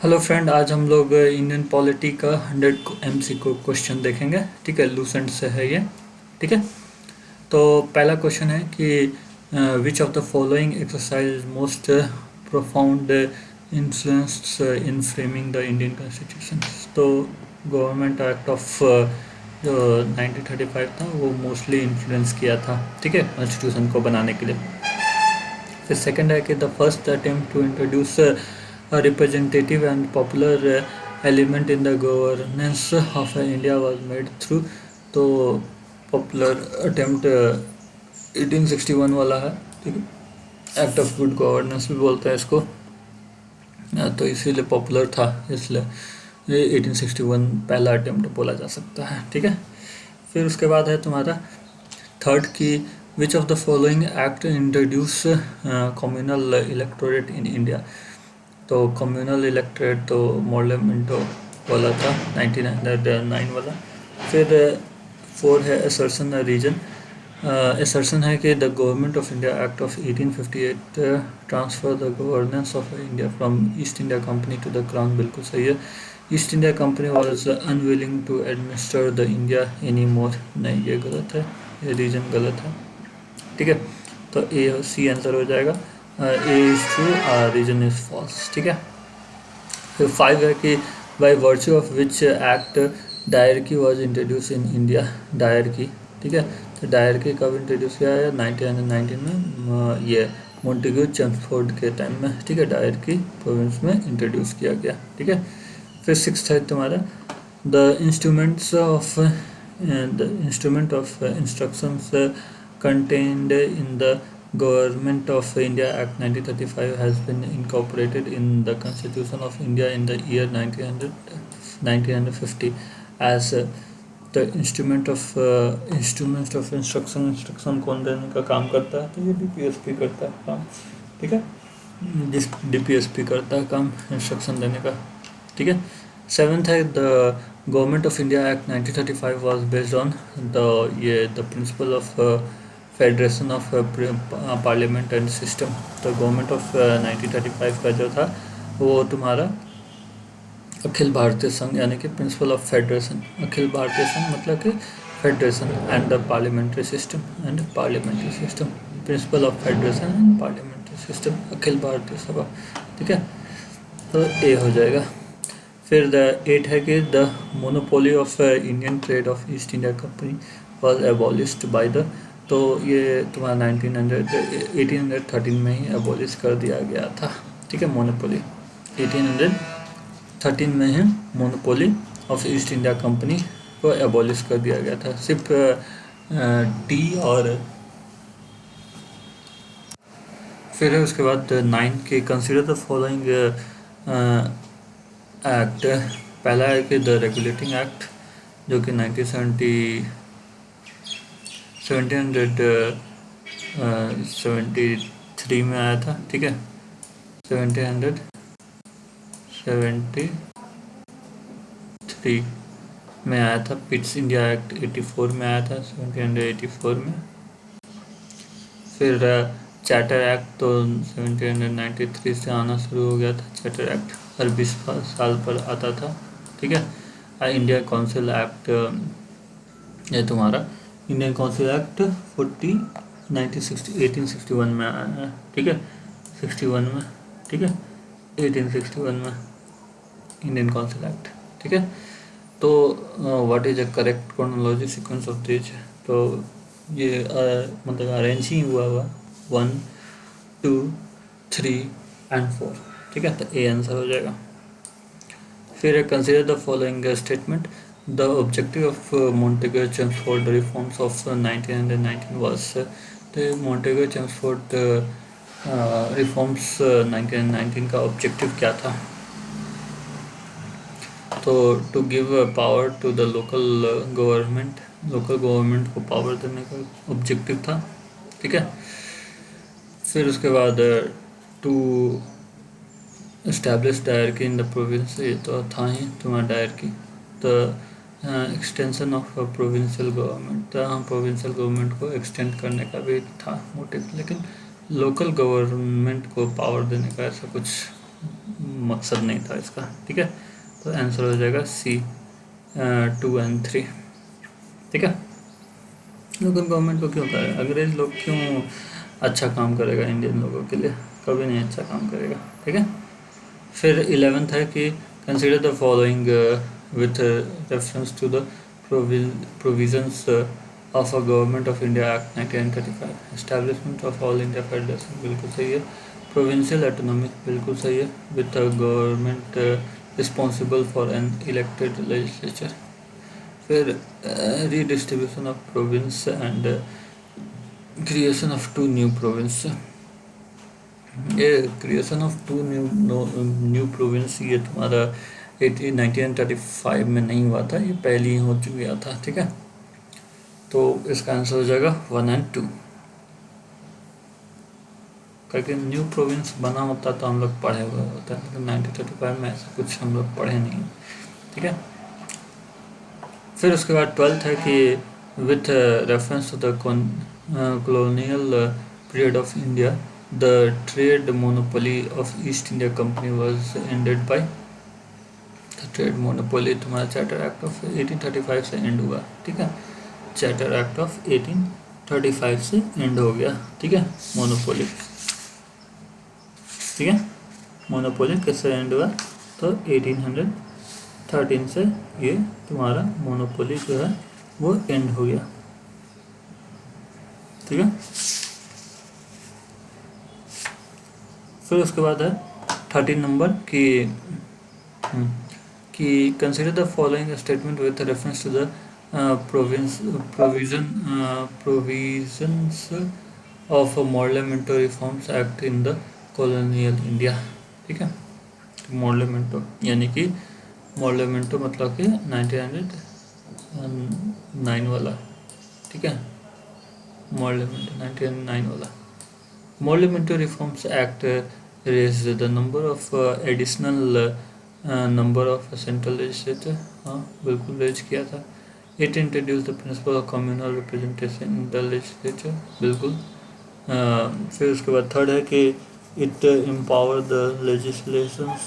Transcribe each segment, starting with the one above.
Hello friend, आज हम लोग इंडियन पॉलिटी का 100 MCQ क्वेश्चन देखेंगे। ठीक है, लूसेंट से है ये। ठीक है, तो पहला क्वेश्चन है कि which of the following exercise most profound influence in framing the Indian constitution. तो गवर्नमेंट एक्ट ऑफ जो 1935 था वो मोस्टली इन्फ्लुएंस किया था, ठीक है, कॉन्स्टिट्यूशन को बनाने के लिए। फिर सेकंड है कि the first attempt to introduce representative and popular element in the governance of India was made through। तो पॉपुलर अटेम्प्ट 1861 वाला है, ठीक है, एक्ट ऑफ गुड गवर्नेंस भी बोलते हैं इसको। तो इसीलिए पॉपुलर था, इसलिए ये 1861 पहला अटेम्प्ट बोला जा सकता है। ठीक है, फिर उसके बाद है तुम्हारा थर्ड की विच of the following act introduce communal electorate in India. तो कम्युनल इलेक्टोरेट तो मॉर्लेमेंटो वाला था 1909 वाला। फिर फोर है असर्सन रीजन। असर्सन है कि the government of India act of 1858 transfer the governance of India from East India company to the crown. बिल्कुल सही है। East India company was unwilling to administer the India any more. नहीं, ये गलत है, ये रीजन गलत है। ठीक है, तो ए सी आंसर हो जाएगा। A is true, reason is false. ठीक है, फिर फाइव है कि by virtue of which act dyarchy was introduce in India. Dyarchy, ठीक है, तो डायरकी कब इंट्रोड्यूस किया है? 1919 में, ये मोंटेग्यू चेम्सफोर्ड के टाइम में। ठीक है, डायरकी प्रोविंस में इंट्रोड्यूस किया गया। ठीक है, फिर सिक्स है तुम्हारा the instrument of instructions contained in the Government of India Act 1935 has been incorporated in the Constitution of India in the year 1950 as the instruments of instruction कौन देने का काम करता है? तो ये DPSP करता है काम। ठीक है, जिस DPSP करता है काम इंस्ट्रक्शन देने का। ठीक है, सेवन्थ है the government of India act 1935 was based on the principal of federation of parliament and system. तो गवर्नमेंट ऑफ 1935 का जो था वो तुम्हारा अखिल भारतीय संघ, यानी कि principal of federation. Akhil Bharatiya संघ मतलब कि federation and the parliamentary system, principle of federation and parliamentary system, अखिल भारतीय सभा। ठीक है, तो ए हो जाएगा। फिर द एट है कि the monopoly of Indian trade off East India company was abolished bye the. तो ये तुम्हारा 1813 में ही एबॉलिश कर दिया गया था। ठीक है, मोनोपोली 1813 में ही monopoly of East India Company को एबॉलिश कर दिया गया था। सिर्फ टी और फिर है उसके बाद 9 के कंसिडर द फॉलोइंग एक्ट। पहला है कि द रेगुलेटिंग एक्ट जो कि 1773 में आया था। ठीक है, 1773 में आया था। पिट्स इंडिया एक्ट 84 में आया था, 1784 में। फिर चार्टर एक्ट तो 1793 से आना शुरू हो गया था। चार्टर एक्ट हर 20 साल पर आता था। ठीक है, इंडिया काउंसिल एक्ट, ये तुम्हारा इंडियन काउंसिल एक्ट 1861 में आया है। ठीक है, 61 में, ठीक है, 1861 में इंडियन काउंसिल एक्ट। ठीक है, तो what is a correct chronology sequence of this. तो ये मतलब अरेंज ही हुआ 1, 2, 3 एंड 4। ठीक है, तो ए आंसर हो जाएगा। फिर consider the following statement. The objective of Montague Chelmsford reforms of 1919 was. तो मोंटेग्यू चेम्सफोर्ड रिफॉर्म्स 1919 का ऑब्जेक्टिव क्या था? तो to give power to the local government को पावर देने का ऑब्जेक्टिव था। ठीक है, फिर उसके बाद to establish dyarchy in the province, ये तो था ही तुम्हारा डायरकी। तो एक्सटेंशन ऑफ प्रोविंशियल गवर्नमेंट, तो हम प्रोविंशियल गवर्नमेंट को एक्सटेंड करने का भी था मोटिव, लेकिन लोकल गवर्नमेंट को पावर देने का ऐसा कुछ मकसद नहीं था इसका, ठीक है। तो आंसर हो जाएगा सी 2 and 3, ठीक है। लोकल गवर्नमेंट को क्यों करे, अंग्रेज लोग क्यों अच्छा काम करेगा इंडियन लोगों के लिए, कभी नहीं अच्छा काम करेगा, ठीक है। फिर 11th है कि consider the following with reference to the provisions of a government of India act 1935, establishment of all India federation, बिल्कुल सही है। प्रोविंशियल ऑटोनॉमी, बिल्कुल सही है। With a government responsible for an elected legislature. फिर redistribution of province and creation of two new province। ये creation of two new province ये तुम्हारा 1935 में नहीं हुआ था, ये पहले ही हो चुका था, ठीक है। तो इसका आंसर हो जाएगा 1 and 2, क्योंकि न्यू प्रोविंस बना होता तो हम लोग पढ़े हुए होते हैं, लेकिन 1935 में ऐसा कुछ हम लोग पढ़े नहीं, ठीक है। फिर उसके बाद 12th है कि with reference to the colonial period of India, the trade monopoly of East India Company was ended by। the trade monopoly तुम्हारा चार्टर एक्ट ऑफ 1835 से एंड हुआ, ठीक है। चार्टर एक्ट ऑफ 1835 से एंड हो गया, ठीक है। मोनोपोली, ठीक है। मोनोपोली किससे एंड हुआ, तो 1813 से ये तुम्हारा मोनोपोली जो है वो एंड हो गया, ठीक है। फिर उसके बाद है 13 नंबर कि consider the following statement with reference to the provisions of Morley Minto reforms act in the colonial India, ठीक है। मॉडलमेंटो यानी कि मॉडलमेंटो मतलब कि 1909 वाला, ठीक है। मॉडलमेंटो 1909 वाला। Parliamentary Reforms Act raised the number of additional number of central legislature, हाँ बिल्कुल रेज किया था। It introduced the principle of communal representation in the legislature, बिल्कुल। फिर उसके बाद थर्ड है कि it empowered the legislations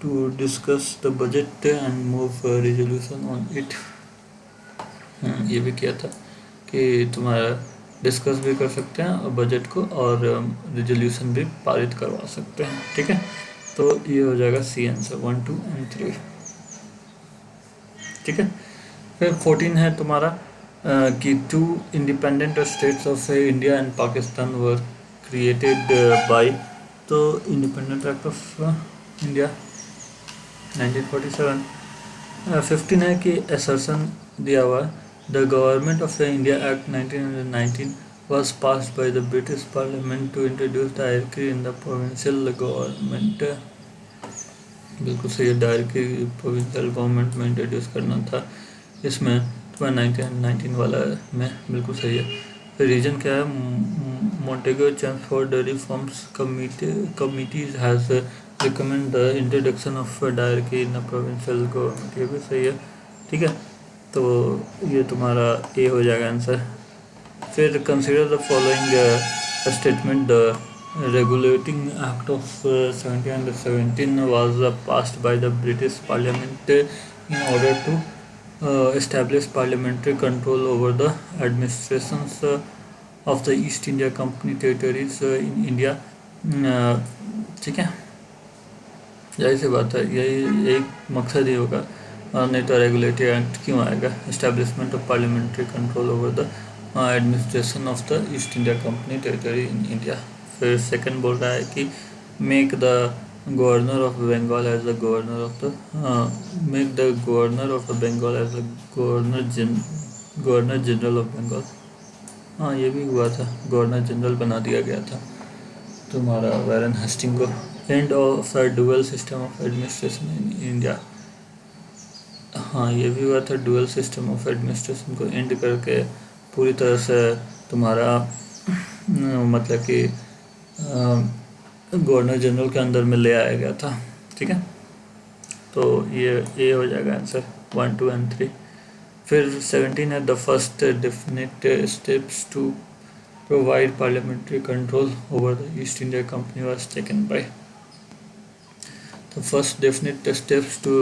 to discuss the budget and move resolution on it। ये भी किया था कि तुम्हारा डिस्कस भी कर सकते हैं और बजट को, और रिजोल्यूशन भी पारित करवा सकते हैं, ठीक है। तो ये हो जाएगा सी आंसर 1, 2 and 3, ठीक है। फिर 14 है तुम्हारा कि two independent states of India and Pakistan were created by. तो इंडिपेंडेंट एक्ट ऑफ इंडिया 1947। 15 है कि असर्शन दिया हुआ है the government of India act 1919 was passed by the British Parliament to introduce the hierarchy in the provincial government। बिल्कुल सही है, directory provincial government में इंट्रोड्यूस करना था इसमें, तो 1919 वाला में बिल्कुल सही है। फिर रीजन क्या है, Montague Chelmsford reforms committees has recommend the introduction of directory in the provincial government, ये भी सही है, ठीक है। तो ये तुम्हारा ए हो जाएगा आंसर। फिर consider the following statement, the regulating act of 1717 was passed by the British Parliament in order to establish parliamentary control over the administrations of the East India Company territories in India, ठीक है। यही सी बात है, यही एक मकसद ही होगा, नहीं तो रेगुलेटरी एक्ट क्यों आएगा। Establishment of parliamentary control over the administration of the East India company territory in India. फिर सेकंड बोल रहा है कि make the governor of Bengal as the governor of the make the governor of Bengal as the governor general of Bengal. हाँ ये भी हुआ था, गवर्नर जनरल बना दिया गया था तुम्हारा वारेन हेस्टिंग को। End of a dual system of administration in India, हाँ ये भी हुआ था, डुअल सिस्टम ऑफ एडमिनिस्ट्रेशन को एंड करके पूरी तरह से तुम्हारा मतलब कि गवर्नर जनरल के अंदर में ले आया गया था, ठीक है। तो ये हो जाएगा आंसर 1, 2 and 3। फिर 17 है the first definite steps to provide parliamentary control over the East India company was taken by. The first definite steps to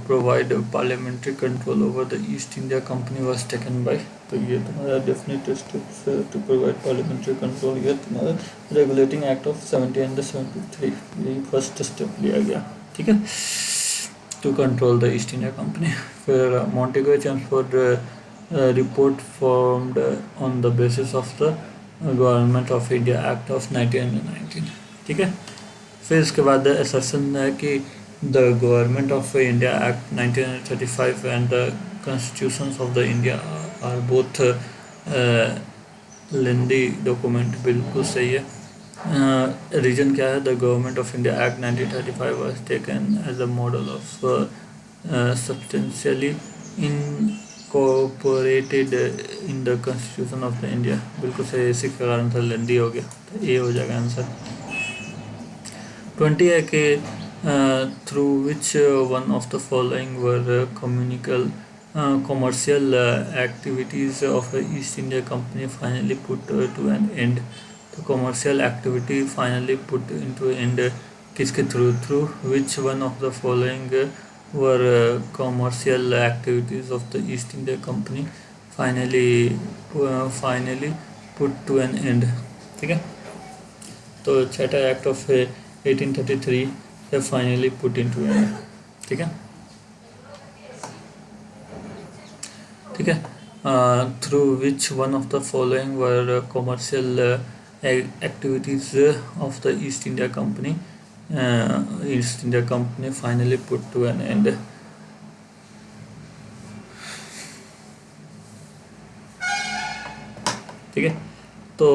provide parliamentary control over the East India Company was taken by, तो ये तुम्हारा definite steps to provide parliamentary control, ये तुम्हारा regulating act of 1773, यही first step लिया गया, ठीक है, to control the East India Company. फिर Montagu Chelmsford report formed on the basis of the government of India act of 1919, ठीक है. फिर इसके बाद असर्शन है कि the government of India act 1935 and the constitution of the India are both lengthy document, बिल्कुल सही है. रीजन क्या है? The government of India act 1935 was taken as a model of substantially incorporated in the constitution of the India, बिल्कुल सही, इसी के कारण से लेंदी हो गया, तो ये हो जाएगा आंसर. 20 है कि through which one of the following were commercial activities of East India Company finally put to an end. तो commercial activity finally put into end किसके through which one of the following were commercial activities of the East India Company finally put to an end, ठीक है. तो छठा act of 1833 है finally put into end, ठीक है, ठीक है. Through which one of the following were commercial activities of the East India Company finally put to an end, ठीक है. तो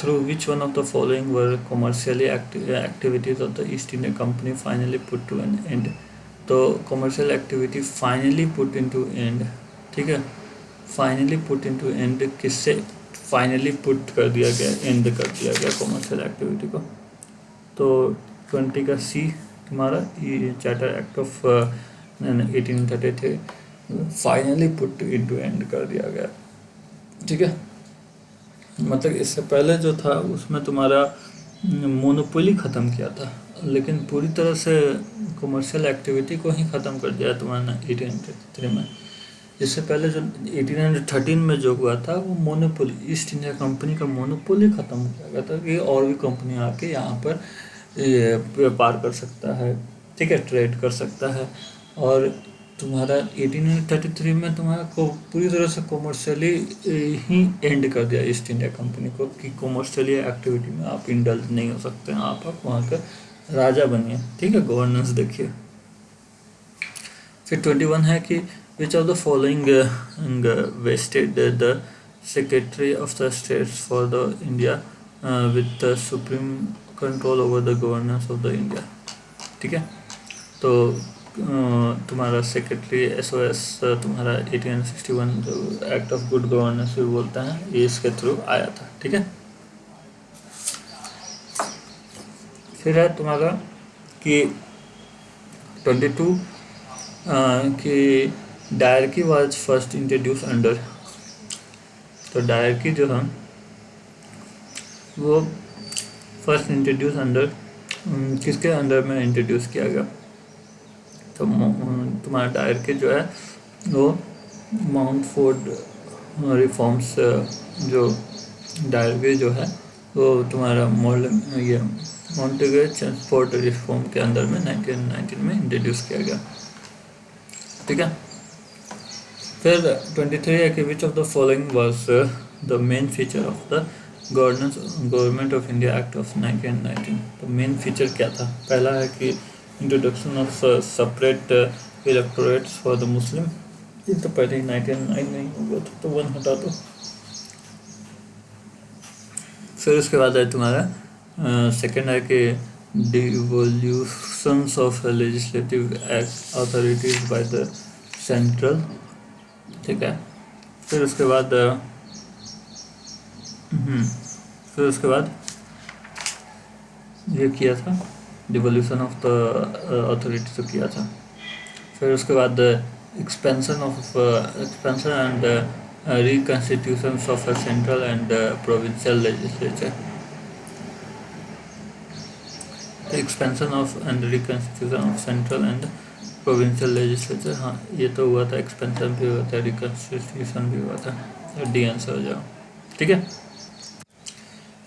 through which one of the following were commercially activities of the East India Company finally put to an end. तो commercial activity finally put into end, ठीक है, finally put into end किससे finally put कर दिया गया, and कर दिया गया कॉमर्शियल एक्टिविटी को. तो 20 का सी तुम्हारा ये charter act of 1833 finally put into and कर दिया गया, ठीक है. मतलब इससे पहले जो था उसमें तुम्हारा मोनोपोली ख़त्म किया था, लेकिन पूरी तरह से कॉमर्शियल एक्टिविटी को ही ख़त्म कर दिया तुम्हारा 1833 में. इससे पहले जो 1813 में जो हुआ था वो मोनोपोली, ईस्ट इंडिया कंपनी का मोनोपोली ख़त्म किया गया था कि और भी कंपनी आके यहाँ पर व्यापार कर सकता है, ठीक है, ट्रेड कर सकता है. और तुम्हारा 1833 में तुम्हारा को पूरी तरह से कॉमर्शियली ही एंड कर दिया ईस्ट इंडिया कंपनी को कि कॉमर्शियली एक्टिविटी में आप इंडल्ज नहीं हो सकते हैं, आप वहाँ का राजा बनिए, ठीक है, गवर्नेंस देखिए. फिर 21 है कि which of the following vested the secretary of the states for the India with the supreme control over the governance of the India, ठीक है. तो तुम्हारा सेक्रेटरी SOS तुम्हारा 1861 जो एक्ट ऑफ गुड गवर्नेंस भी बोलता है, ये इसके थ्रू आया था, ठीक है. फिर है तुम्हारा कि 22 कि dyarchy was first introduce under. तो डायरकी जो है वो फर्स्ट इंट्रोड्यूस अंडर किसके अंडर में इंट्रोड्यूस किया गया. तो तुम्हारा डायरकी जो है वो माउंट फोर्ड रिफॉर्म्स, जो डायरकी जो है वो तुम्हारा ये मॉन्टेगो चैम्सफोर्ड रिफॉर्म के अंदर में 1919 में इंट्रोड्यूस किया गया, ठीक है. फिर 23 है कि which of the following was the main feature of the government of India act of 1919. तो मेन फीचर क्या था? पहला है कि introduction of separate electorates for the Muslim, ये तो पहले ही 1909 नहीं हो गया था, तो 1 हटा दो. फिर उसके बाद है तुम्हारा सेकंड है कि devolutions of legislative act authorities by the central, ठीक है. फिर उसके बाद ये किया था डिवोल्यूशन ऑफ द अथॉरिटी तो किया था. फिर उसके बाद expansion and reconstitution of central and provincial legislature, expansion of and reconstitution of central and provincial legislature. हाँ, ये तो हुआ था, एक्सपेंशन भी हुआ था, रिकन्स्टिट्यूशन भी हुआ था। डी आंसर हो जाओ, ठीक है।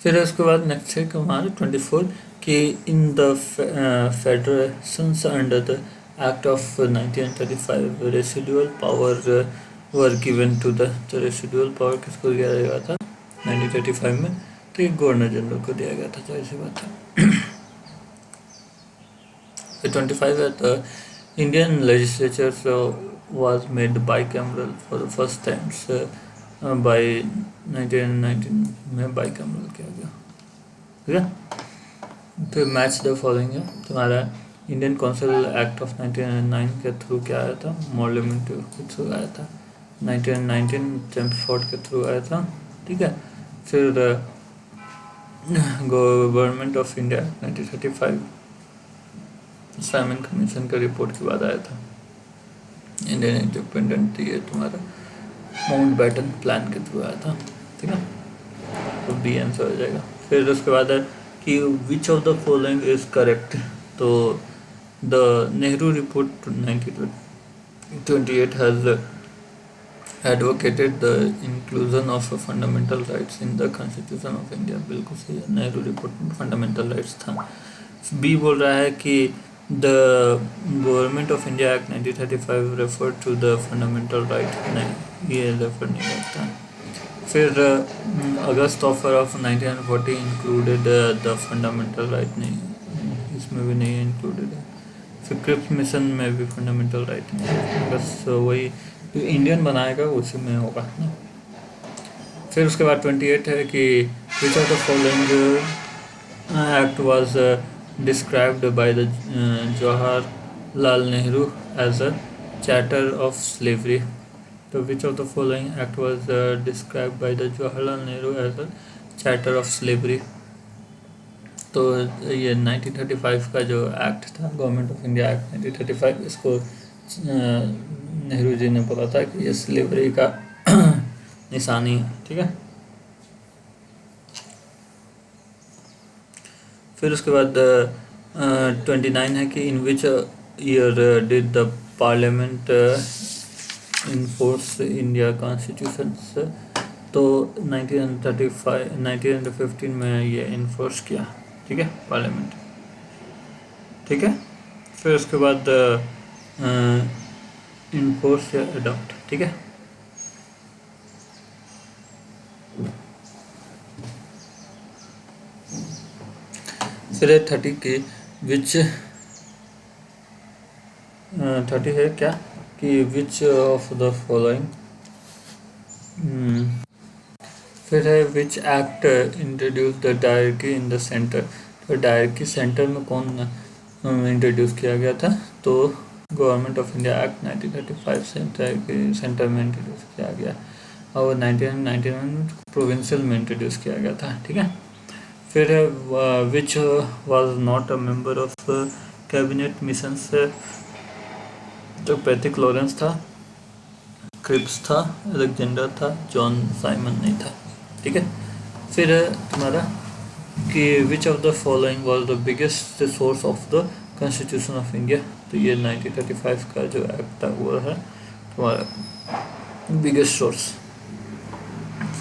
फिर उसके बाद नेक्स्ट है हमारे 24 कि in the federations under the act of 1935 residual power were given to the residual power किसको दिया गया था 1935 में? तो ये गवर्नर जनरल को दिया गया था, जाहिर सी बात है। 25 है the Indian legislature was made bicameral for the first times by 1919 में bicameral किया गया, ठीक है। फिर मैच द फॉलोइंग है तुम्हारा इंडियन काउंसिल एक्ट ऑफ 1909 के थ्रू क्या आया था, मॉर्लिमेंट के थ्रू आया था। 1919 चैम्सफोर्ड के थ्रू आया था, ठीक है। फिर government of India 1935 Simon commission के रिपोर्ट के बाद आया था। इंडियन इंडिपेंडेंट ये तुम्हारा माउंट बैटन प्लान के थ्रू आया था, ठीक है। तो बी आंसर हो जाएगा। फिर उसके बाद है कि which of the following is correct. तो the Nehru report 1928 has advocated the inclusion of fundamental rights in the constitution of India. बिल्कुल सही है, नेहरू रिपोर्ट में फंडामेंटल राइट्स था। बी बोल रहा है कि the government of India act 1935 refer to the fundamental right, नहीं ये रेफर नहीं करता। फिर August offer of 1940 included the fundamental right, नहीं इसमें भी नहीं इंक्लूडेड है। फिर क्रिप्स मिशन में भी फंडामेंटल राइट नहीं है, बस वही जो इंडियन बनाएगा उसी में होगा ना। फिर उसके बाद 28 है कि which of the following act was described by the Jawaharlal Nehru as a charter of slavery. So which of the following act was described by the Jawaharlal Nehru as a charter of slavery? तो ये 1935 का जो act था, government of India act 1935, इसको नेहरू जी ने बोला था कि ये स्लेवरी का निशानी है, ठीक है। फिर उसके बाद 29 है कि in which year did the parliament enforce India constitution. तो 1915 में ये इन्फोर्स किया, ठीक है, पार्लियामेंट, ठीक है। फिर उसके बाद इन्फोर्स या अडॉप्ट, ठीक है। फिर 30 की विच 30 है क्या कि विच ऑफ द फॉलोइंग। फिर है which act introduce the dyarchy in the centre. तो डायरकी सेंटर में कौन इंट्रोड्यूस किया गया था? तो गवर्नमेंट ऑफ इंडिया एक्ट 1935 से सेंटर में इंट्रोड्यूस किया गया और 1991 प्रोविंशियल में इंट्रोड्यूस किया गया था, ठीक है। फिर है which was not a member of cabinet mission से। तो पैट्रिक लॉरेंस था, क्रिप्स था, अलेक्जेंडर था, जॉन साइमन नहीं था, ठीक है। फिर है तुम्हारा कि which of the following was the biggest source of the constitution of India. तो ये 1935 का जो एक्ट था वो है तुम्हारा बिगेस्ट सोर्स।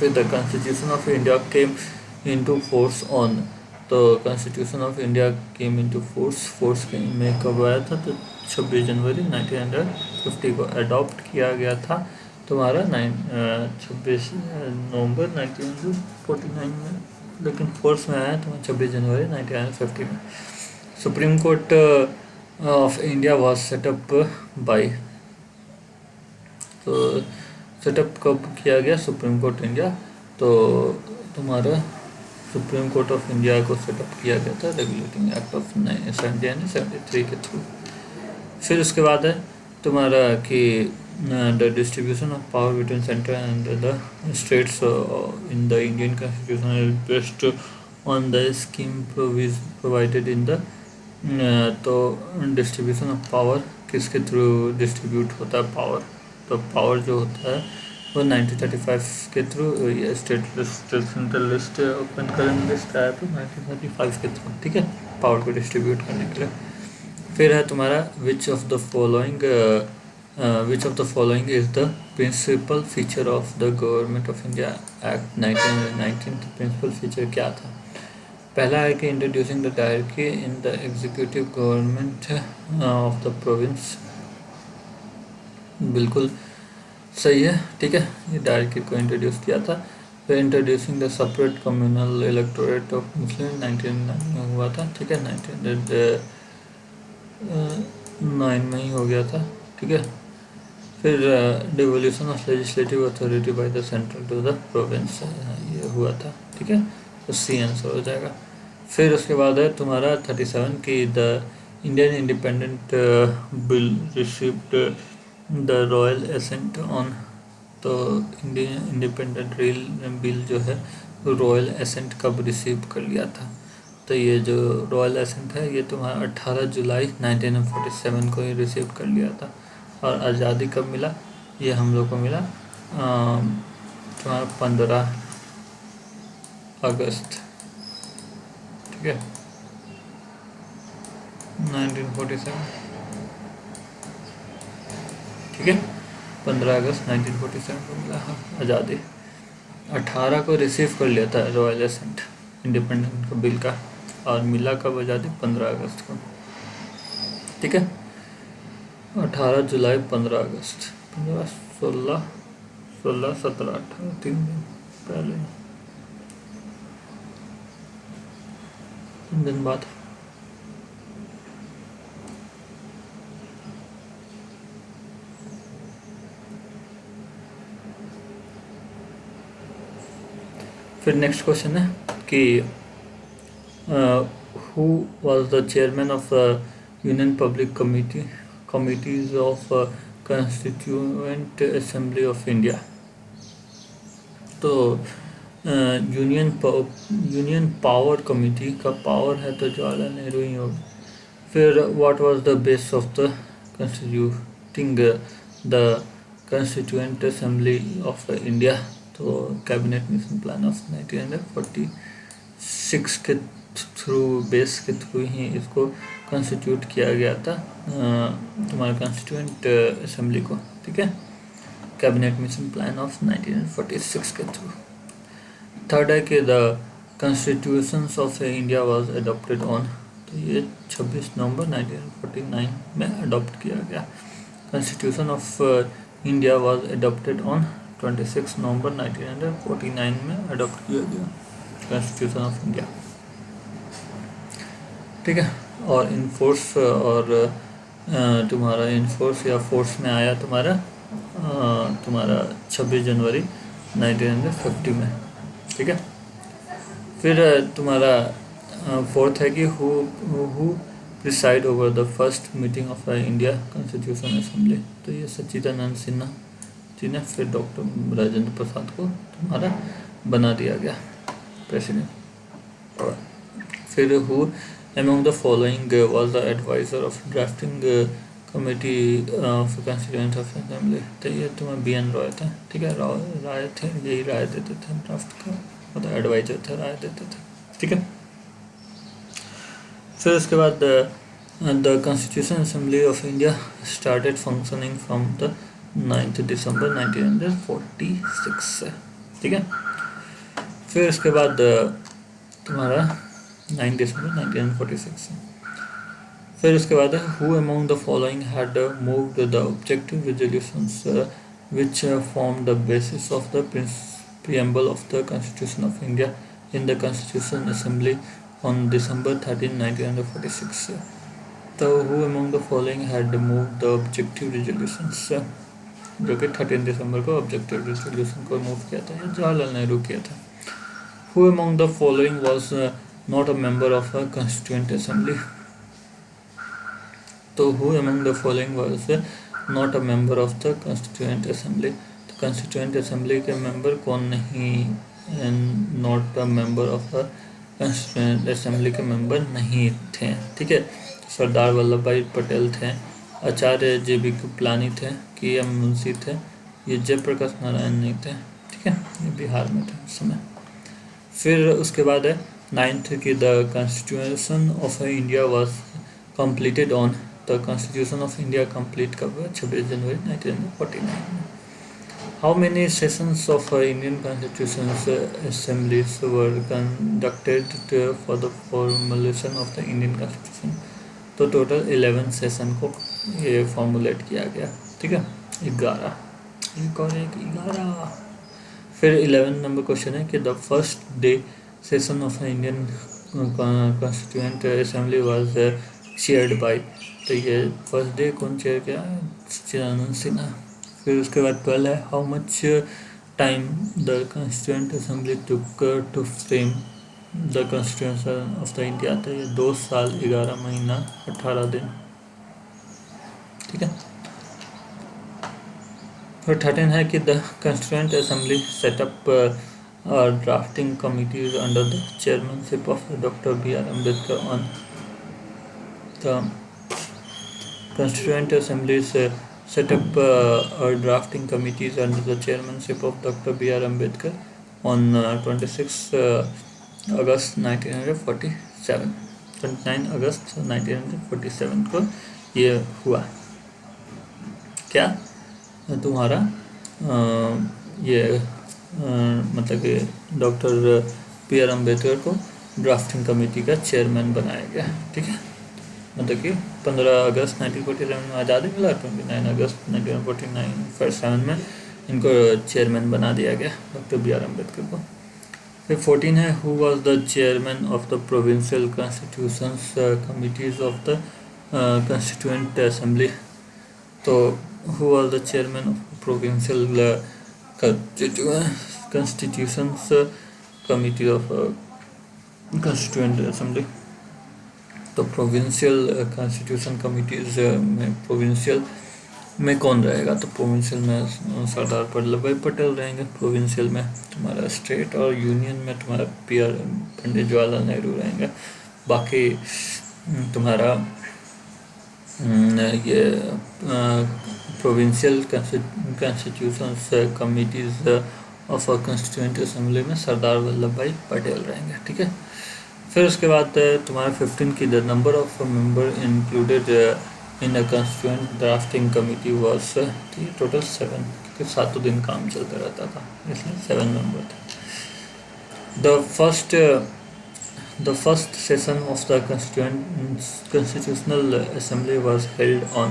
फिर the constitution of India came into force on। तो constitution of India came into force में कब आया था? तो 26 जनवरी 1950 को अडॉप्ट किया गया था तुम्हारा 26 नवंबर 1949 में, लेकिन फोर्स में आया तुम्हारा 26 जनवरी 1950 में। Supreme court of India was set up by. तो सेटअप कब किया गया सुप्रीम कोर्ट इंडिया? तो तुम्हारा सुप्रीम कोर्ट ऑफ इंडिया को सेटअप किया गया था रेगुलेटिंग एक्ट ऑफ 1973 के थ्रू। फिर उसके बाद है तुम्हारा कि the distribution of power between centre and the states in the Indian constitution is based on the scheme provided in the. तो डिस्ट्रीब्यूशन ऑफ पावर किसके थ्रू डिस्ट्रीब्यूट होता है पावर? तो पावर जो होता है वो 1935 के थ्रू, ये state list central list open current list आया तो 1935 के थ्रू, ठीक है। पावर को डिस्ट्रीब्यूट करने के लिए। फिर है तुम्हारा which of the following is the principal feature of the government of India act 1919। Principal feature क्या था? पहला है कि introducing the directory in the executive government of the province. बिल्कुल सही है, ठीक है, ये डायरेक्टरी को इंट्रोड्यूस किया था। फिर introducing the separate communal electorate of Muslim 1909 में हुआ था, ठीक है, 1909 में ही हो गया था, ठीक है। फिर devolution of legislative authority by the central to the province, ये हुआ था, ठीक है, तो सी आंसर हो जाएगा। फिर उसके बाद है तुम्हारा 37 की the Indian independent bill received the royal assent on. तो इंडियन इंडिपेंडेंट बिल जो है रॉयल एसेंट कब रिसीव कर लिया था? तो ये जो रॉयल एसेंट है ये तुम्हारा 18 जुलाई 1947 को ही रिसीव कर लिया था। और आज़ादी कब मिला? ये हम लोग को मिला तुम्हारा 15 अगस्त, ठीक है, 1947, ठीक है, 15 अगस्त 1947 को मिला आज़ादी। 18 को रिसीव कर लिया था रॉयल एसेंट इंडिपेंडेंट का बिल का, और मिला कब आज़ादी? 15 अगस्त को, ठीक है। 18 जुलाई 15 अगस्त 15 16 17 18 3 दिन पहले, 3 दिन बाद। फिर नेक्स्ट क्वेश्चन है कि who was the chairman of union public committees of constituent assembly of India. तो यूनियन पावर कमेटी का पावर है तो जवाहरलाल नेहरू ही होगा। फिर what was the base of the constituting the constituent assembly of India? तो cabinet mission plan of 1946 के base के through ही इसको कॉन्स्टिट्यूट किया गया था तुम्हारा कॉन्स्टिट्यूएंट असेंबली को, ठीक है, कैबिनेट मिशन प्लान ऑफ 1946 के थ्रू। थर्ड है कि the constitutions of India was adopted on. तो ये 26 नवंबर 1949 में अडॉप्ट किया गया। Constitution of India was adopted on 26 नवंबर 1949 में अडॉप्ट किया गया कॉन्स्टिट्यूशन ऑफ इंडिया, ठीक है। और इनफोर्स और तुम्हारा इनफोर्स या फोर्स में आया तुम्हारा 26 जनवरी 1950 में, ठीक है। फिर तुम्हारा फोर्थ है कि who preside over the first meeting of India constitution assembly. तो ये सच्चिदानंद सिन्हा जी ने, फिर डॉक्टर राजेंद्र प्रसाद को तुम्हारा बना दिया गया प्रेसिडेंट। फिर who among the following was the advisor of drafting committee of constituent of assembly? तो ये तुम्हें BN रॉय थे, ठीक है, राय थे, यही राय देते थे ड्राफ्ट का, मतलब एडवाइजर थे, राय देते थे, ठीक है। फिर उसके बाद the constitution assembly of India started functioning from the 9 दिसंबर 1946 से, ठीक है। फिर उसके बाद तुम्हारा 9 दिसंबर 1946 से। फिर उसके बाद who among the following had moved the objective resolutions which form the basis of the preamble of the Constitution of India in the Constitution Assembly on December 13, 1946. तो who among the following had moved the objective resolutions? जो कि 13 दिसंबर को objective resolution को move किया था, या जवाहरलाल नेहरू किया था। Who among the following was not a member of a constituent assembly? तो who among the following was not a member of the constituent assembly? तो constituent assembly के मेंबर कौन नहीं, not a member of a constituent assembly के member नहीं थे, ठीक है। सरदार वल्लभ भाई पटेल थे, आचार्य JB कृपलानी थे, KM मुंशी थे, ये जयप्रकाश नारायण नहीं थे, ठीक है, ये बिहार में थे उस समय। फिर उसके बाद है नाइन्थ की the constitution of India was completed on, the constitution of India complete कब हुआ? 26 जनवरी 1949 में। How many sessions of Indian constitution assemblies were conducted for the formulation of the Indian Constitution? तो टोटल 11 सेशन को ये formulate किया गया, ठीक है। 11, एक और एक 11। फिर 11 नंबर क्वेश्चन है कि the first day session of Indian constituent assembly was chaired by, तो ये फर्स्ट डे कौन चेयर किया? चिदानंद सिन्हा। फिर उसके बाद 12 है, how much time the constituent assembly took to frame the constitution of the India, तो ये 2 साल 11 महीना 18 दिन, ठीक है। फिर 13 है कि the constituent assembly setup drafting committees under the chairmanship of doctor B.R. Ambedkar on the Constituent Assemblies set up drafting committees under the chairmanship of Dr. B.R. Ambedkar on 26 August 1947, 29 अगस्त 1947 को ये हुआ। क्या तुम्हारा ये मतलब कि डॉक्टर B.R. अम्बेडकर को drafting committee का चेयरमैन बनाया गया, ठीक है। मतलब कि 15 अगस्त 1947 में आज़ादी मिला, 29 अगस्त 1947 में इनको चेयरमैन बना दिया गया डॉक्टर B.R. अम्बेडकर को। फिर 14 है, who was the chairman of the provincial constitutions committees of the constituent assembly, तो who was the chairman of provincial constitutions committee of constituent assembly, तो प्रोविंशियल कॉन्स्टिट्यूशन कमिटीज में प्रोविंशियल में कौन रहेगा? तो प्रोविंशियल में सरदार वल्लभ भाई पटेल रहेंगे, प्रोविंशियल में तुम्हारा स्टेट, और यूनियन में तुम्हारा PR पंडित जवाहरलाल नेहरू रहेंगे। बाकी तुम्हारा ये provincial constitutions committees of constituent assembly में सरदार वल्लभ भाई पटेल रहेंगे, ठीक है। फिर उसके बाद तुम्हारा 15 की the number of member included in a constituent drafting committee was, total 7, क्योंकि 7 दिन काम चलता रहता था इसलिए 7 मेंबर थे। The first session of the constitutional assembly was held on,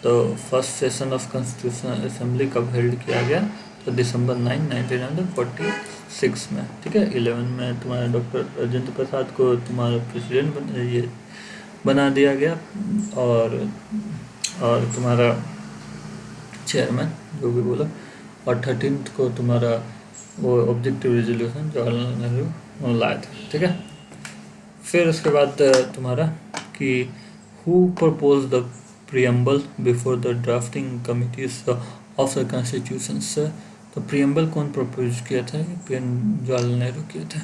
तो first session of constitutional assembly कब हेल्ड किया गया? तो दिसंबर 9, 1946 में, ठीक है। 11 में तुम्हारा डॉक्टर राजेंद्र प्रसाद को तुम्हारा प्रेसिडेंट ये बना दिया गया, और तुम्हारा चेयरमैन जो भी बोला, और 13 को तुम्हारा वो ऑब्जेक्टिव रेजोल्यूशन जवाहरलाल नेहरू लाए थे, ठीक है। फिर उसके बाद तुम्हारा कि who propose the preamble before the drafting committees of the constitutions, तो प्रियम्बल कौन प्रपोज किया था? जवाहरलाल नेहरू किया था।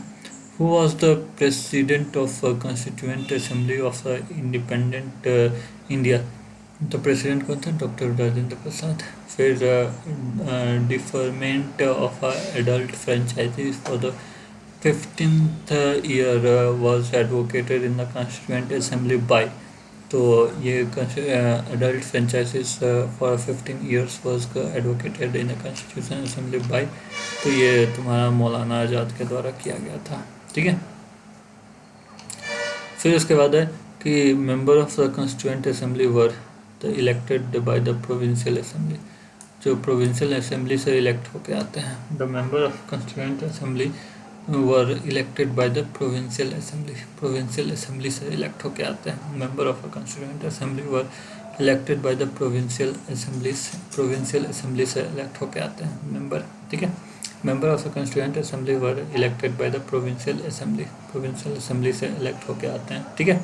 Who was the president of constituent assembly of independent India, तो प्रेसिडेंट कौन था? डॉक्टर राजेंद्र प्रसाद। फिर deferment of adult franchises for the 15th year was advocated in the constituent assembly bye, तो ये adult franchises for 15 years was advocated in the constitution assembly bye, तो ये तुम्हारा मौलाना आज़ाद के द्वारा किया गया था, ठीक है। फिर उसके बाद है कि member of the constituent assembly were the elected by the provincial assembly, जो प्रोविंशियल असेंबली से इलेक्ट होके आते हैं। The member of constituent assembly were elected by the provincial assembly, provincial assembly से इलेक्ट होके आते हैं। Member of a constituent assembly were elected by the provincial assembly, provincial assembly से इलेक्ट होके आते हैं मेंबर, ठीक है। Member of a constituent assembly were elected by the provincial assembly, provincial assembly से इलेक्ट होके आते हैं, ठीक है।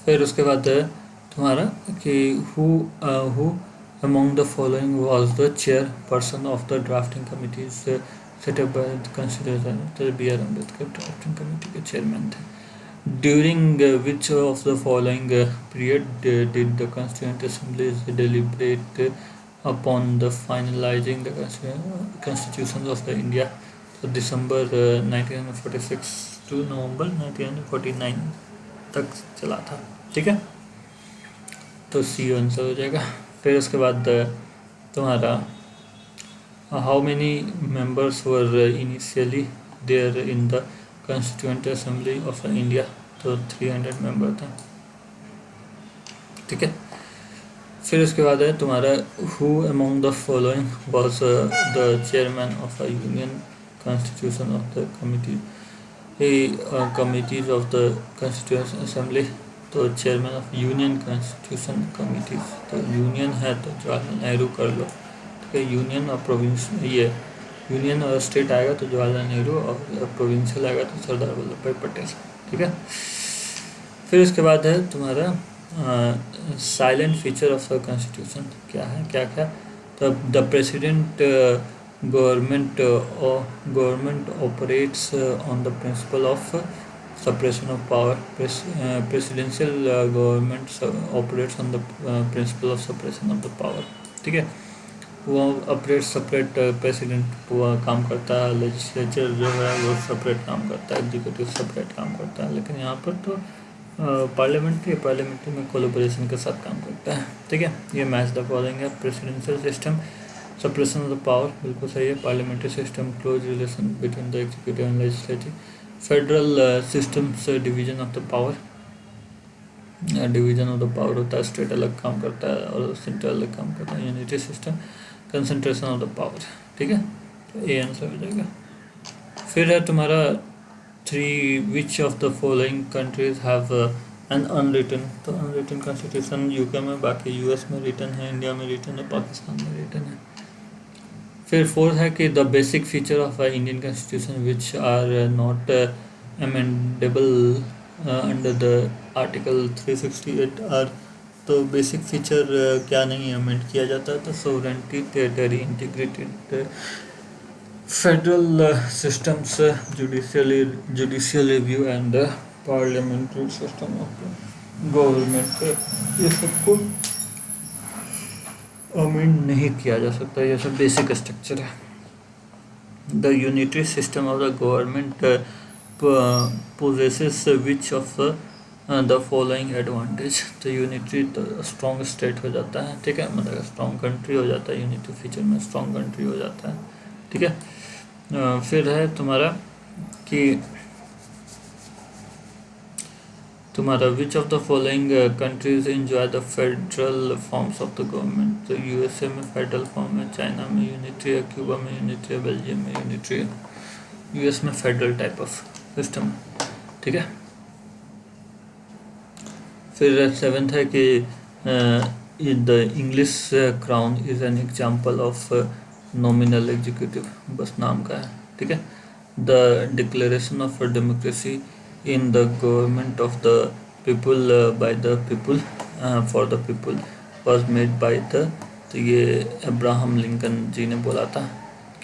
फिर उसके बाद तुम्हारा कि who among the following was the chairperson of the drafting committees set up by the Constitution, तो B.R. अम्बेडकर ड्राफ्टिंग कमेटी के चेयरमैन थे। During which of the following period did the Constituent Assemblies deliberate upon the finalizing the constitutions of the India, तो दिसंबर 1946 to नवंबर 1949 तक चला था, ठीक है। तो सी आंसर हो जाएगा। फिर उसके बाद तुम्हारा how many members were initially there in the constituent assembly of India. तो 300 मेंबर थे, ठीक है। फिर उसके बाद है तुम्हारा who among the following was the chairman of a union constitution of the committee committees of the constitution assembly. तो chairman of union constitution committees, तो यूनियन है तो जवाहरलाल नेहरू कर लो, ठीक है। यूनियन और प्रोविंस, ये यूनियन और स्टेट आएगा तो जवाहरलाल नेहरू, और प्रोविंशियल आएगा तो सरदार वल्लभ भाई पटेल, ठीक है। फिर उसके बाद है तुम्हारा silent feature of the constitution क्या है, क्या क्या। तो the president government government operates on the principle of separation of power. Presidential government operates on the principle of separation of the power, ठीक है। वो ऑपरेट सेपरेट, प्रेसिडेंट वो काम करता है, लेजिस्लेचर जो है वो सेपरेट काम करता है, एग्जीक्यूटिव सेपरेट काम करता है, लेकिन यहाँ पर तो पार्लियामेंट्री में कोलैबोरेशन के साथ काम करता है, ठीक है। ये मैच द फॉलोइंग है। Presidential system separation of the power, बिल्कुल सही है। Parliamentary system close relation between the executive and legislative. Federal systems division of the power, division of the power होता है, स्टेट अलग काम करता है और सेंट्रल अलग काम करता है। Unity system concentration of the power, ठीक है। तो ए आंसर हो जाएगा। फिर है तुम्हारा 3 विच of the following countries have an unwritten. तो अनरिटन कॉन्स्टिट्यूशन यूके में, बाकी यूएस में रिटन है, इंडिया में रिटन है, पाकिस्तान में रिटन है। फिर 4 है कि the basic feature of Indian constitution which are not amendable under the article 368 are. तो बेसिक फीचर क्या नहीं अमेंड किया जाता है। तो sovereignty, territory integrated, federal systems, judicial review and parliamentary system of government, ये सबको अमेंड नहीं किया जा सकता। ये सब बेसिक स्ट्रक्चर है। The unitary system of the government possesses which of the following advantage. तो यूनिटरी तो स्ट्रॉन्ग स्टेट हो जाता है, ठीक है, मतलब स्ट्रॉन्ग कंट्री हो जाता है, यूनिटरी फीचर में स्ट्रॉन्ग कंट्री हो जाता है, ठीक है। फिर है तुम्हारा कि तुम्हारा which of the following countries enjoy the federal forms of the government. तो यूएसए में फेडरल फॉर्म है, चाइना में यूनिटरी है, क्यूबा में यूनिटरी है, बेल्जियम में यूनिटरी है, यूएस में फेडरल टाइप ऑफ सिस्टम, ठीक है। फिर 7th है कि the English crown is an example of nominal executive, बस नाम का है, ठीक है। The declaration of democracy in the government of the people by the people for the people was made by the. तो ये अब्राहम लिंकन जी ने बोला था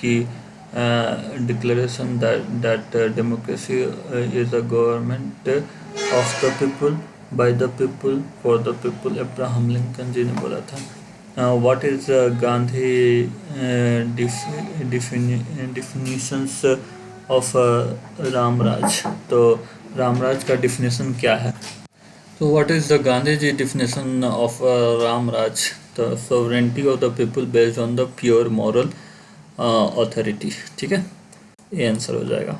कि declaration that democracy is a government of the people by the people for the people, Abraham Lincoln ji ने बोला था। What is Gandhi definitions of Ramraj. तो रामराज का डिफिनेशन क्या है। तो what is the Gandhi ji definition of Ramraj. तो sovereignty of the people based on the pure moral authority, ठीक है, ये आंसर हो जाएगा।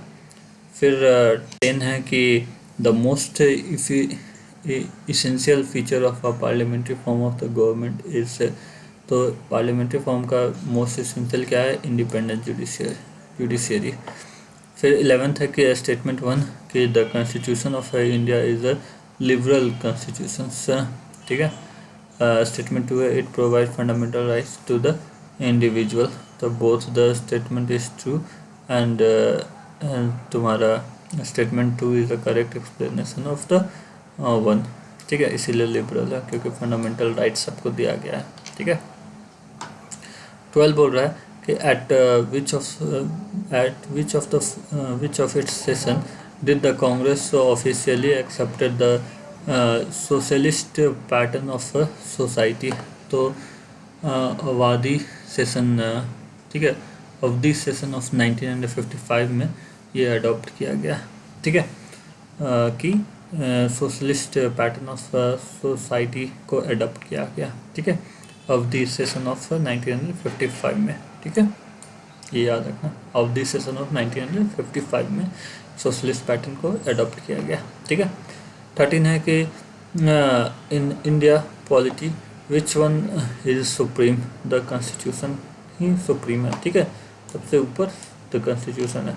फिर 10 है कि the most essential feature of a parliamentary form of the government is. तो पार्लियामेंट्री फॉर्म का मोस्ट इसेंशियल क्या है, इंडिपेंडेंट जुडिशियरी। फिर 11th है कि स्टेटमेंट 1 कि the constitution of India is a liberal constitution, ठीक है। स्टेटमेंट 2 है it provide fundamental rights to the individual. तो both the statement is true and तुम्हारा statement 2 is the correct explanation of the 1, ठीक है, इसीलिए लिबरल है क्योंकि फंडामेंटल राइट्स सबको दिया गया है, ठीक है। 12 बोल रहा है कि eight which of its session did the Congress officially accepted the socialist pattern of society. तो आबादी सेशन, ठीक है, ऑफ दिस सेशन ऑफ 1955 में ये अडॉप्ट किया गया, ठीक है, कि सोशलिस्ट पैटर्न ऑफ सोसाइटी को अडॉप्ट किया गया, ठीक है, ऑफ द सेशन ऑफ 1955 में, ठीक है, ये याद रखना, ऑफ द सेशन ऑफ 1955 में सोशलिस्ट पैटर्न को अडॉप्ट किया गया, ठीक है। 13 है कि in India polity which one is supreme, the constitution he supreme है, ठीक है, सबसे ऊपर द कॉन्स्टिट्यूशन है।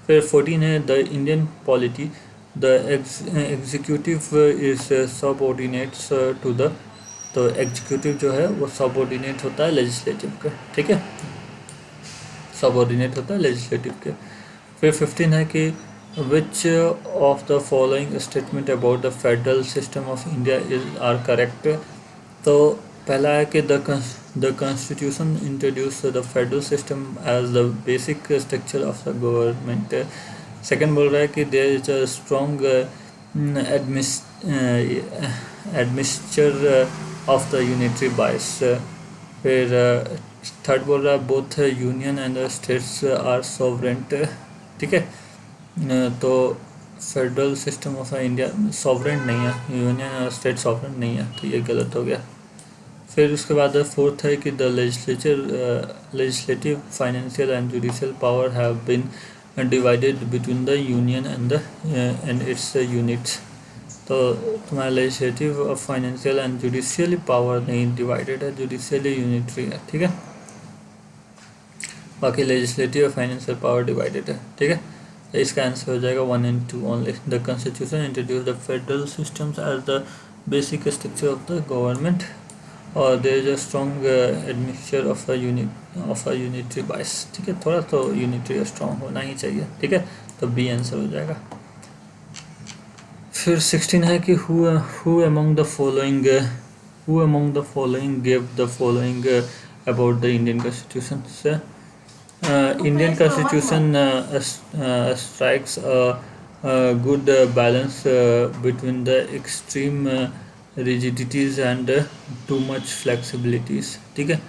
फिर 14 है the Indian polity the executive is subordinates to the, तो एग्जीक्यूटिव जो है वो सबऑर्डिनेट होता है लेजिस्लेटिव के, ठीक है, सबऑर्डिनेट होता है लेजिस्लेटिव के। फिर 15 है कि which of the following statement about the federal system of India is are correct, तो पहला है कि the constitution introduce the federal system as the basic structure of the government. Second बोल रहा है कि there is a strong admixture of the unitary bias. फिर third बोल रहा है both union and the states are sovereign, ठीक है, तो federal system of India sovereign नहीं है, यूनियन और स्टेट सॉवरेंट नहीं है, तो ये गलत हो गया। फिर उसके बाद फोर्थ है कि the legislative financial and judicial power have been divided between the union and its units, तो तुम्हारा legislative financial and judicial power नहीं डिवाइडेड है, जुडिशियली यूनिटरी है, ठीक है, बाकी लेजिस्लेटिव और फाइनेंशियल पावर डिवाइडेड है, ठीक है, तो इसका आंसर हो जाएगा 1 and 2 only. The constitution introduce the federal systems as the basic structure of the government और there is a strong admixture of a unitary bias, ठीक है, थोड़ा तो यूनिटरी स्ट्रॉन्ग होना ही चाहिए, ठीक है, तो बी आंसर हो जाएगा। फिर 16 है कि who among the following give the following about the Indian constitution. Indian constitution strikes a good balance between the extreme rigidities and too much flexibilities, ठीक है,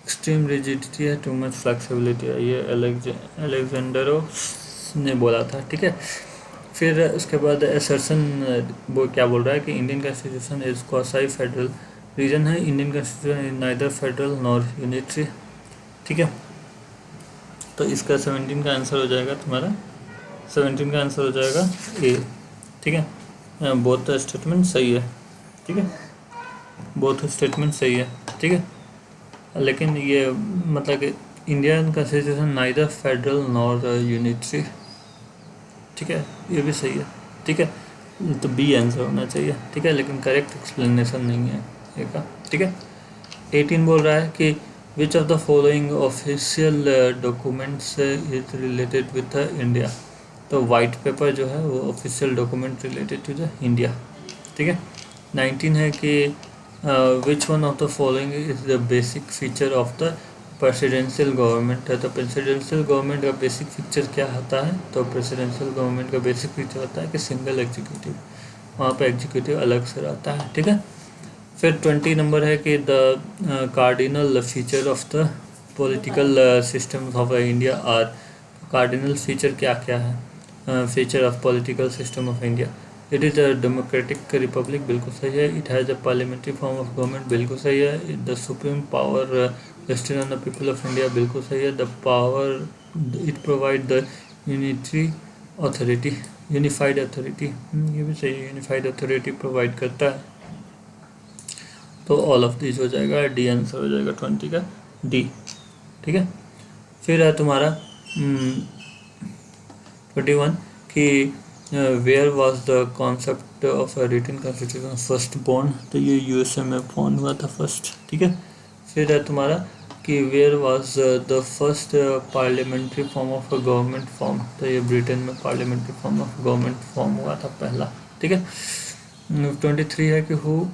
एक्सट्रीम रिजिडिटी है, टू मच फ्लेक्सिबिलिटी है, ये अलेक्जेंडरो ने बोला था, ठीक है। फिर उसके बाद असर्शन वो क्या बोल रहा है कि Indian constitution is quasi federal, reason है Indian constitution is neither federal nor unitary, ठीक है, तो इसका 17 का आंसर हो जाएगा तुम्हारा, 17 का आंसर हो जाएगा ए, ठीक है, बोथ स्टेटमेंट सही है, ठीक है, बोथ स्टेटमेंट सही है, ठीक है, लेकिन ये मतलब कि Indian constitution neither federal nor unitary, ठीक है, ये भी सही है, ठीक है, तो बी आंसर होना चाहिए, ठीक है, लेकिन करेक्ट एक्सप्लेनेशन नहीं है ये का, ठीक है। 18 बोल रहा है कि which of the following official documents is related with India, तो वाइट पेपर जो है वो official document related to the India, ठीक है। 19 है कि which one of the following is the basic feature of the presidential government है, तो प्रेसिडेंशियल गवर्नमेंट का बेसिक फीचर क्या होता है, तो प्रेसिडेंशियल गवर्नमेंट का बेसिक फीचर होता है कि सिंगल एग्जीक्यूटिव, वहाँ पे एग्जीक्यूटिव अलग से रहता है, ठीक है। फिर 20 नंबर है कि the cardinal feature of the political system of India are, cardinal feature क्या क्या है feature of political system of India, it is a democratic republic, बिल्कुल सही है, it has a parliamentary form of government, बिल्कुल सही है, the supreme power rested on the people of India, बिल्कुल सही है, the power it provide the unitary authority, unified authority, ये भी सही है, यूनिफाइड अथॉरिटी प्रोवाइड करता है, तो ऑल ऑफ दिस हो जाएगा, डी आंसर हो जाएगा 20 का डी, ठीक है। फिर है तुम्हारा 21 कि where was the concept of written constitution first born, तो ये यूएसए में बॉर्न हुआ था फर्स्ट, ठीक है। फिर है तुम्हारा कि where was the first parliamentary form of government form, तो ये ब्रिटेन में parliamentary form of government form हुआ था पहला, ठीक है। 23 है कि who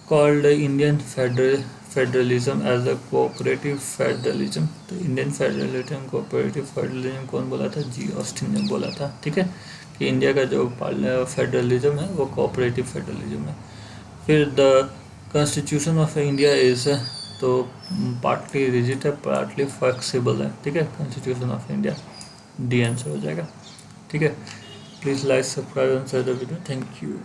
called Indian federalism as a cooperative federalism, तो इंडियन फेडरलिज्म कोऑपरेटिव फेडरलिज्म कौन बोला था, जी ऑस्टिन ने बोला था, ठीक है, कि इंडिया का जो फेडरलिज्म है वो कोऑपरेटिव फेडरलिज्म है। फिर the constitution of India is तो पार्टली रिजिड है, पार्टली फ्लेक्सिबल है, ठीक है। Constitution of India, D answer हो जाएगा, ठीक है। Please like, subscribe and share the video, thank you.